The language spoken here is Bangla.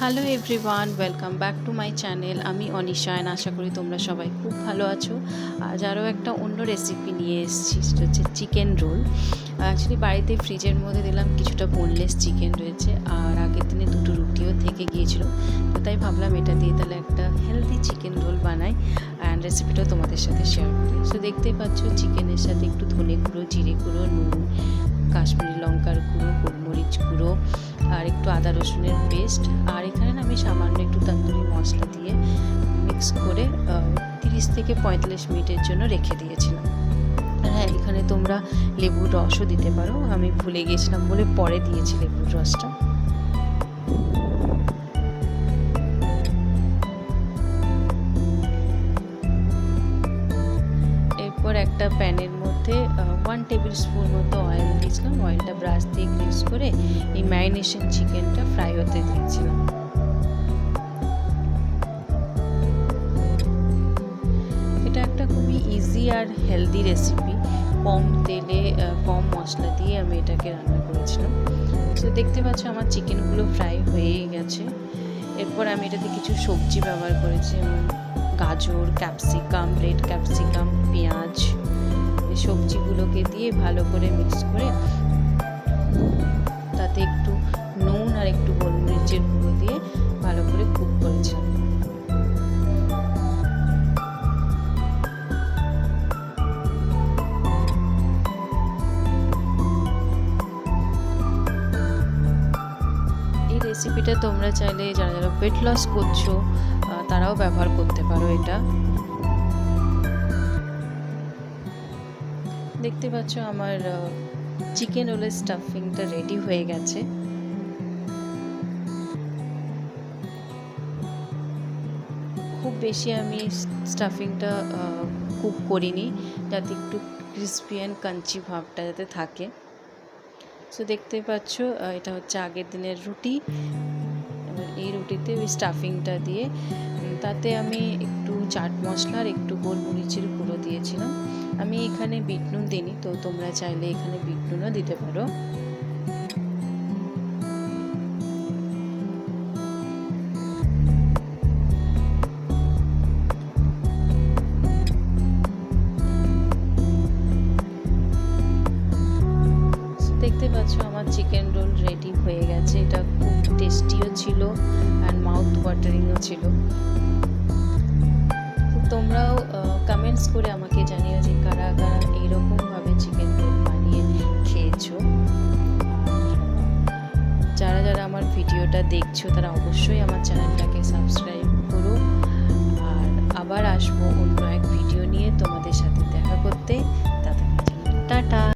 Hello everyone, welcome back to my channel. আমি অনিশা অ্যান্ড আশা করি তোমরা সবাই খুব ভালো আছো। আজ আরও একটা অন্য রেসিপি নিয়ে এসেছি, সেটা হচ্ছে চিকেন রোল। অ্যাকচুয়ালি বাড়িতে ফ্রিজের মধ্যে দিলাম কিছুটা বোনলেস চিকেন রয়েছে, আর আগের দিনে দুটো রুটিও থেকে গিয়েছিল, তো তাই ভাবলাম এটা দিয়ে তাহলে একটা হেলদি চিকেন রোল বানাই অ্যান্ড রেসিপিটাও তোমাদের সাথে শেয়ার করি। সো দেখতেই পাচ্ছ চিকেনের সাথে একটু ধনে গুঁড়ো, জিরে গুঁড়ো, নুন, কাশ্মীরি লঙ্কার গুঁড়ো, গোলমরিচ গুঁড়ো আর একটু আদা রসুনের পেস্ট, আর এখানে না আমি সামান্য একটু তন্দুরি মশলা দিয়ে মিক্স করে 30 থেকে 45 মিনিটের জন্য রেখে দিয়েছিলাম। আর হ্যাঁ, এখানে তোমরা লেবুর রসও দিতে পারো, আমি ভুলে গিয়েছিলাম বলে পরে দিয়েছি লেবুর রসটা। এরপর একটা প্যানের মধ্যে 1 টেবিল স্পুন মতো অয়েল দিয়েছিলাম। অয়েলটা ব্রাশ দিয়ে গ্রিস করে এই ম্যারিনেশন চিকেনটা ফ্রাই হতে দিয়েছিলাম। এটা একটা খুবই ইজি আর হেলদি রেসিপি, কম তেলে কম মশলা দিয়ে আমি এটাকে রান্না করেছিলাম। তো দেখতে পাচ্ছ আমার চিকেনগুলো ফ্রাই হয়েই গেছে। এরপর আমি এটাতে কিছু সবজি ব্যবহার করেছি, যেমন গাজর, ক্যাপসিকাম, রেড ক্যাপসিকাম, পেঁয়াজ। এই সবজিগুলোকে দিয়ে ভালো করে মিক্স করে তাতে একটু নুন আর একটু গোলমরিচের গুঁড়ো দিয়ে ভালো করে কুক করেছিলাম। এই রেসিপিটা তোমরা চাইলে যারা যারা ওয়েট লস করছো তারাও ব্যবহার করতে পারো। এটা দেখতে পাচ্ছ আমার চিকেন রোলের স্টাফিংটা রেডি হয়ে গেছে। খুব বেশি আমি স্টাফিংটা কুক করিনি, যাতে একটু ক্রিসপি অ্যান্ড কাঞ্চি ভাবটা যাতে থাকে। সো দেখতে পাচ্ছ এটা হচ্ছে আগের দিনের রুটি। এবার এই রুটিতে ওই স্টাফিংটা দিয়ে তাতে আমি একটু চাট মশলা আর একটু গোলমরিচের গুঁড়ো দিয়েছিলাম। আমি এখানে বিট নুন দিইনি, তো তোমরা চাইলে এখানে বিট নুনও দিতে পারো। দেখতে পাচ্ছ আমার চিকেন রোল রেডি হয়ে গেছে। এটা খুব টেস্টিও ছিল অ্যান্ড মাউথ ওয়াটারিংও ছিল। তোমরাও কমেন্টস করে আমাকে জানিও যে কারা কারা এইরকমভাবে চিকেন রোল বানিয়ে খেয়েছো। যারা যারা আমার ভিডিওটা দেখছো তারা অবশ্যই আমার চ্যানেলটাকে সাবস্ক্রাইব করো। আর আবার আসবো